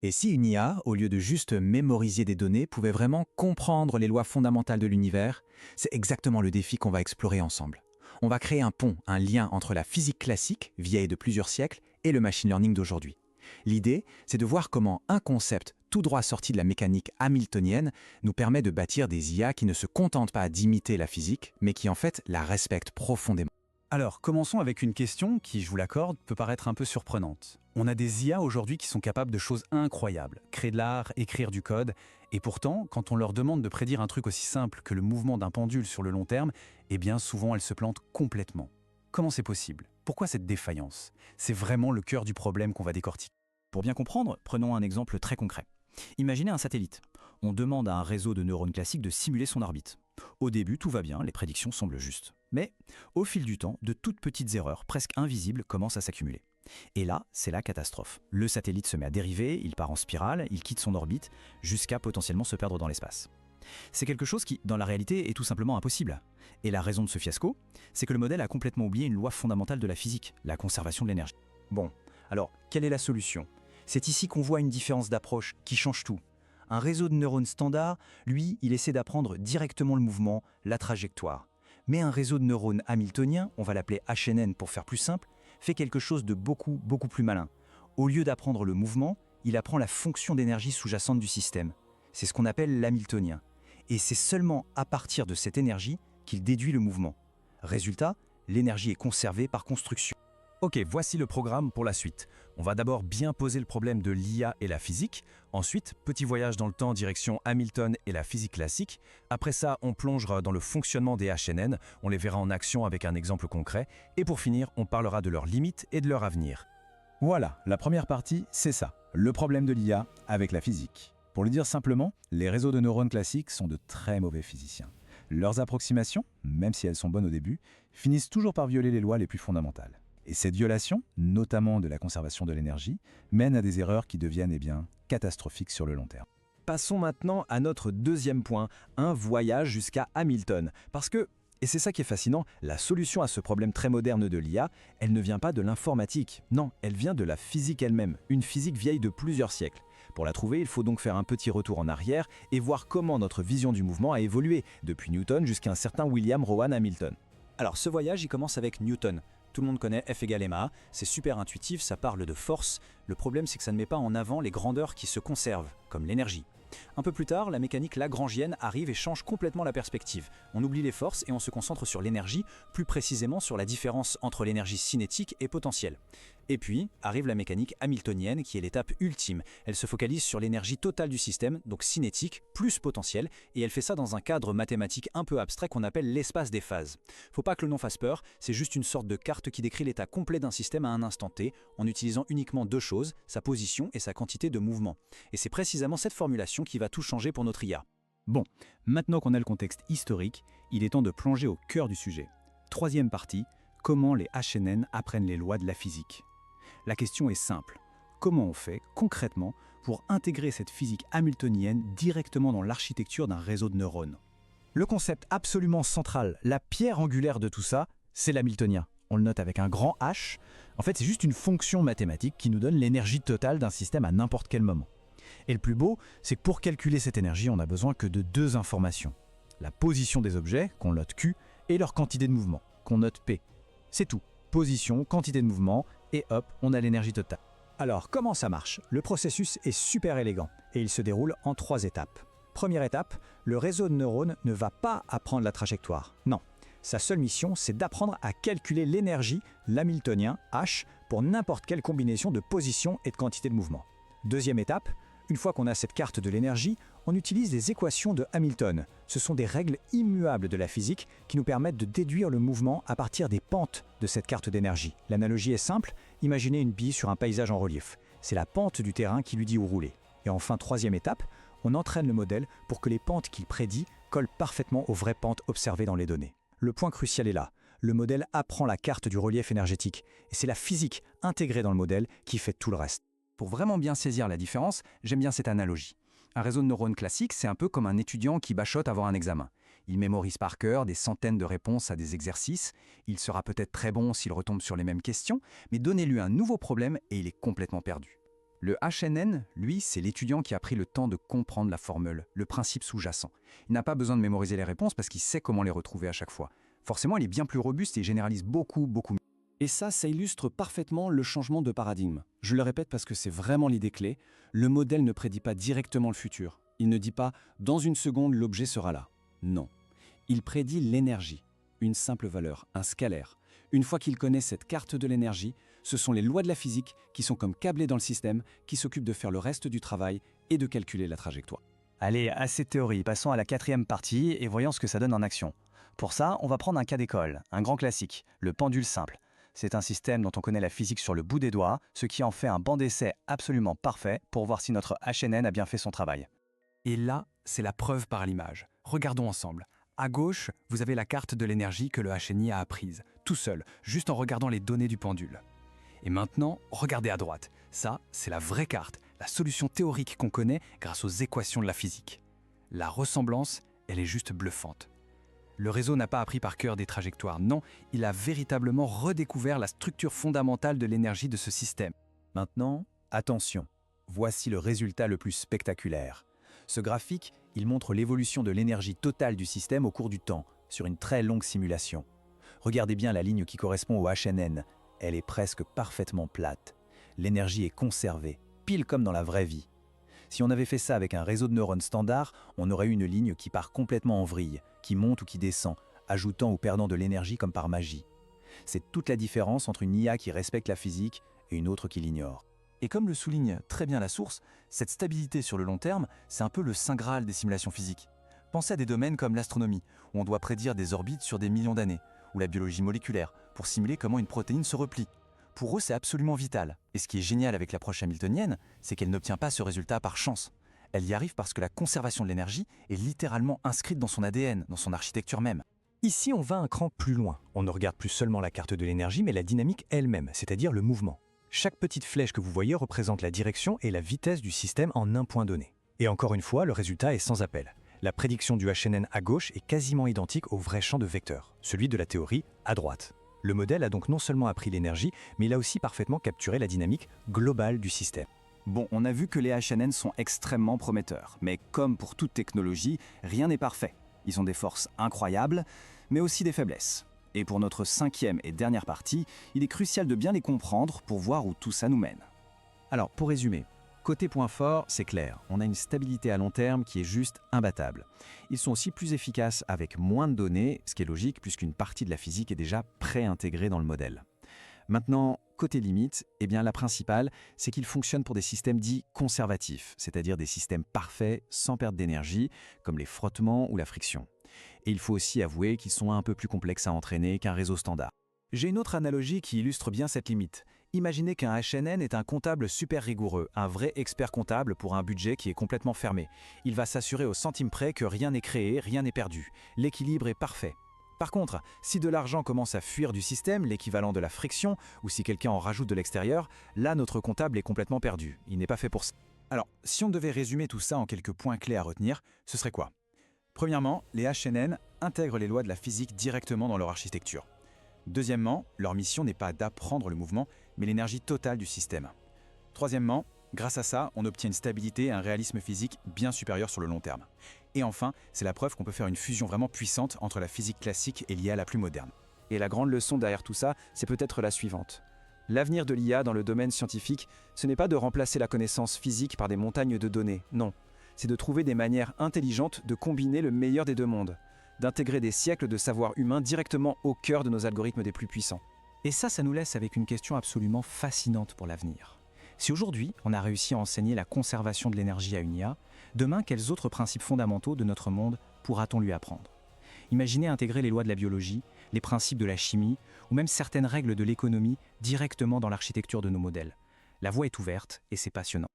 Et si une IA, au lieu de juste mémoriser des données, pouvait vraiment comprendre les lois fondamentales de l'univers, c'est exactement le défi qu'on va explorer ensemble. On va créer un pont, un lien entre la physique classique, vieille de plusieurs siècles, et le machine learning d'aujourd'hui. L'idée, c'est de voir comment un concept tout droit sorti de la mécanique hamiltonienne nous permet de bâtir des IA qui ne se contentent pas d'imiter la physique, mais qui en fait la respectent profondément. Alors, commençons avec une question qui, je vous l'accorde, peut paraître un peu surprenante. On a des IA aujourd'hui qui sont capables de choses incroyables, créer de l'art, écrire du code, et pourtant, quand on leur demande de prédire un truc aussi simple que le mouvement d'un pendule sur le long terme, eh bien souvent elles se plantent complètement. Comment c'est possible? Pourquoi cette défaillance? C'est vraiment le cœur du problème qu'on va décortiquer. Pour bien comprendre, prenons un exemple très concret. Imaginez un satellite. On demande à un réseau de neurones classiques de simuler son orbite. Au début, tout va bien, les prédictions semblent justes. Mais, au fil du temps, de toutes petites erreurs, presque invisibles, commencent à s'accumuler. Et là, c'est la catastrophe. Le satellite se met à dériver, il part en spirale, il quitte son orbite, jusqu'à potentiellement se perdre dans l'espace. C'est quelque chose qui, dans la réalité, est tout simplement impossible. Et la raison de ce fiasco, c'est que le modèle a complètement oublié une loi fondamentale de la physique, la conservation de l'énergie. Bon, alors, quelle est la solution? C'est ici qu'on voit une différence d'approche qui change tout. Un réseau de neurones standard, lui, il essaie d'apprendre directement le mouvement, la trajectoire. Mais un réseau de neurones hamiltoniens, on va l'appeler HNN pour faire plus simple, fait quelque chose de beaucoup plus malin. Au lieu d'apprendre le mouvement, il apprend la fonction d'énergie sous-jacente du système. C'est ce qu'on appelle l'hamiltonien. Et c'est seulement à partir de cette énergie qu'il déduit le mouvement. Résultat, l'énergie est conservée par construction. Ok, voici le programme pour la suite. On va d'abord bien poser le problème de l'IA et la physique. Ensuite, petit voyage dans le temps direction Hamilton et la physique classique. Après ça, on plongera dans le fonctionnement des HNN. On les verra en action avec un exemple concret. Et pour finir, on parlera de leurs limites et de leur avenir. Voilà, la première partie, c'est ça. Le problème de l'IA avec la physique. Pour le dire simplement, les réseaux de neurones classiques sont de très mauvais physiciens. Leurs approximations, même si elles sont bonnes au début, finissent toujours par violer les lois les plus fondamentales. Et cette violation, notamment de la conservation de l'énergie, mène à des erreurs qui deviennent catastrophiques sur le long terme. Passons maintenant à notre deuxième point, un voyage jusqu'à Hamilton. Parce que, et c'est ça qui est fascinant, la solution à ce problème très moderne de l'IA, elle ne vient pas de l'informatique. Non, elle vient de la physique elle-même, une physique vieille de plusieurs siècles. Pour la trouver, il faut donc faire un petit retour en arrière et voir comment notre vision du mouvement a évolué, depuis Newton jusqu'à un certain William Rowan Hamilton. Alors ce voyage, il commence avec Newton. Tout le monde connaît F égale ma, c'est super intuitif, ça parle de force. Le problème, c'est que ça ne met pas en avant les grandeurs qui se conservent, comme l'énergie. Un peu plus tard, la mécanique lagrangienne arrive et change complètement la perspective. On oublie les forces et on se concentre sur l'énergie, plus précisément sur la différence entre l'énergie cinétique et potentielle. Et puis, arrive la mécanique hamiltonienne qui est l'étape ultime. Elle se focalise sur l'énergie totale du système, donc cinétique, plus potentielle, et elle fait ça dans un cadre mathématique un peu abstrait qu'on appelle l'espace des phases. Faut pas que le nom fasse peur, c'est juste une sorte de carte qui décrit l'état complet d'un système à un instant T, en utilisant uniquement deux choses, sa position et sa quantité de mouvement. Et c'est précisément cette formulation qui va tout changer pour notre IA. Bon, maintenant qu'on a le contexte historique, il est temps de plonger au cœur du sujet. Troisième partie, comment les HNN apprennent les lois de la physique. La question est simple. Comment on fait, concrètement, pour intégrer cette physique hamiltonienne directement dans l'architecture d'un réseau de neurones? Le concept absolument central, la pierre angulaire de tout ça, c'est l'hamiltonien. On le note avec un grand H. En fait, c'est juste une fonction mathématique qui nous donne l'énergie totale d'un système à n'importe quel moment. Et le plus beau, c'est que pour calculer cette énergie, on n'a besoin que de deux informations. La position des objets, qu'on note Q, et leur quantité de mouvement, qu'on note P. C'est tout. Position, quantité de mouvement, et hop, on a l'énergie totale. Alors, comment ça marche? Le processus est super élégant et il se déroule en 3 étapes. Première étape, le réseau de neurones ne va pas apprendre la trajectoire. Non, sa seule mission, c'est d'apprendre à calculer l'énergie, l'hamiltonien, H, pour n'importe quelle combinaison de position et de quantité de mouvement. Deuxième étape, une fois qu'on a cette carte de l'énergie, on utilise les équations de Hamilton. Ce sont des règles immuables de la physique qui nous permettent de déduire le mouvement à partir des pentes de cette carte d'énergie. L'analogie est simple, imaginez une bille sur un paysage en relief. C'est la pente du terrain qui lui dit où rouler. Et enfin, troisième étape, on entraîne le modèle pour que les pentes qu'il prédit collent parfaitement aux vraies pentes observées dans les données. Le point crucial est là. Le modèle apprend la carte du relief énergétique. Et c'est la physique intégrée dans le modèle qui fait tout le reste. Pour vraiment bien saisir la différence, j'aime bien cette analogie. Un réseau de neurones classique, c'est un peu comme un étudiant qui bachote avant un examen. Il mémorise par cœur des centaines de réponses à des exercices. Il sera peut-être très bon s'il retombe sur les mêmes questions, mais donnez-lui un nouveau problème et il est complètement perdu. Le HNN, lui, c'est l'étudiant qui a pris le temps de comprendre la formule, le principe sous-jacent. Il n'a pas besoin de mémoriser les réponses parce qu'il sait comment les retrouver à chaque fois. Forcément, il est bien plus robuste et il généralise beaucoup mieux. Et ça illustre parfaitement le changement de paradigme. Je le répète parce que c'est vraiment l'idée clé. Le modèle ne prédit pas directement le futur. Il ne dit pas « dans une seconde, l'objet sera là ». Non. Il prédit l'énergie, une simple valeur, un scalaire. Une fois qu'il connaît cette carte de l'énergie, ce sont les lois de la physique qui sont comme câblées dans le système, qui s'occupent de faire le reste du travail et de calculer la trajectoire. Allez, assez de théorie, passons à la 4e partie et voyons ce que ça donne en action. Pour ça, on va prendre un cas d'école, un grand classique, le pendule simple. C'est un système dont on connaît la physique sur le bout des doigts, ce qui en fait un banc d'essai absolument parfait pour voir si notre HNN a bien fait son travail. Et là, c'est la preuve par l'image. Regardons ensemble. À gauche, vous avez la carte de l'énergie que le HNI a apprise, tout seul, juste en regardant les données du pendule. Et maintenant, regardez à droite. Ça, c'est la vraie carte, la solution théorique qu'on connaît grâce aux équations de la physique. La ressemblance, elle est juste bluffante. Le réseau n'a pas appris par cœur des trajectoires, non, il a véritablement redécouvert la structure fondamentale de l'énergie de ce système. Maintenant, attention, voici le résultat le plus spectaculaire. Ce graphique, il montre l'évolution de l'énergie totale du système au cours du temps, sur une très longue simulation. Regardez bien la ligne qui correspond au HNN, elle est presque parfaitement plate. L'énergie est conservée, pile comme dans la vraie vie. Si on avait fait ça avec un réseau de neurones standard, on aurait eu une ligne qui part complètement en vrille, qui monte ou qui descend, ajoutant ou perdant de l'énergie comme par magie. C'est toute la différence entre une IA qui respecte la physique et une autre qui l'ignore. Et comme le souligne très bien la source, cette stabilité sur le long terme, c'est un peu le saint graal des simulations physiques. Pensez à des domaines comme l'astronomie, où on doit prédire des orbites sur des millions d'années, ou la biologie moléculaire, pour simuler comment une protéine se replie. Pour eux, c'est absolument vital. Et ce qui est génial avec l'approche hamiltonienne, c'est qu'elle n'obtient pas ce résultat par chance. Elle y arrive parce que la conservation de l'énergie est littéralement inscrite dans son ADN, dans son architecture même. Ici, on va un cran plus loin. On ne regarde plus seulement la carte de l'énergie, mais la dynamique elle-même, c'est-à-dire le mouvement. Chaque petite flèche que vous voyez représente la direction et la vitesse du système en un point donné. Et encore une fois, le résultat est sans appel. La prédiction du HNN à gauche est quasiment identique au vrai champ de vecteur, celui de la théorie à droite. Le modèle a donc non seulement appris l'énergie, mais il a aussi parfaitement capturé la dynamique globale du système. Bon, on a vu que les HNN sont extrêmement prometteurs, mais comme pour toute technologie, rien n'est parfait. Ils ont des forces incroyables, mais aussi des faiblesses. Et pour notre 5e et dernière partie, il est crucial de bien les comprendre pour voir où tout ça nous mène. Alors, pour résumer, côté point fort, c'est clair, on a une stabilité à long terme qui est juste imbattable. Ils sont aussi plus efficaces avec moins de données, ce qui est logique puisqu'une partie de la physique est déjà pré-intégrée dans le modèle. Maintenant, côté limite, eh bien la principale, c'est qu'ils fonctionnent pour des systèmes dits conservatifs, c'est-à-dire des systèmes parfaits sans perte d'énergie, comme les frottements ou la friction. Et il faut aussi avouer qu'ils sont un peu plus complexes à entraîner qu'un réseau standard. J'ai une autre analogie qui illustre bien cette limite. Imaginez qu'un HNN est un comptable super rigoureux, un vrai expert comptable pour un budget qui est complètement fermé. Il va s'assurer au centime près que rien n'est créé, rien n'est perdu. L'équilibre est parfait. Par contre, si de l'argent commence à fuir du système, l'équivalent de la friction, ou si quelqu'un en rajoute de l'extérieur, là notre comptable est complètement perdu. Il n'est pas fait pour ça. Alors, si on devait résumer tout ça en quelques points clés à retenir, ce serait quoi ? Premièrement, les HNN intègrent les lois de la physique directement dans leur architecture. Deuxièmement, leur mission n'est pas d'apprendre le mouvement, mais l'énergie totale du système. Troisièmement, grâce à ça, on obtient une stabilité et un réalisme physique bien supérieur sur le long terme. Et enfin, c'est la preuve qu'on peut faire une fusion vraiment puissante entre la physique classique et l'IA la plus moderne. Et la grande leçon derrière tout ça, c'est peut-être la suivante. L'avenir de l'IA dans le domaine scientifique, ce n'est pas de remplacer la connaissance physique par des montagnes de données, non. C'est de trouver des manières intelligentes de combiner le meilleur des deux mondes, d'intégrer des siècles de savoir humain directement au cœur de nos algorithmes des plus puissants. Et ça nous laisse avec une question absolument fascinante pour l'avenir. Si aujourd'hui, on a réussi à enseigner la conservation de l'énergie à une IA, demain, quels autres principes fondamentaux de notre monde pourra-t-on lui apprendre ? Imaginez intégrer les lois de la biologie, les principes de la chimie, ou même certaines règles de l'économie directement dans l'architecture de nos modèles. La voie est ouverte et c'est passionnant.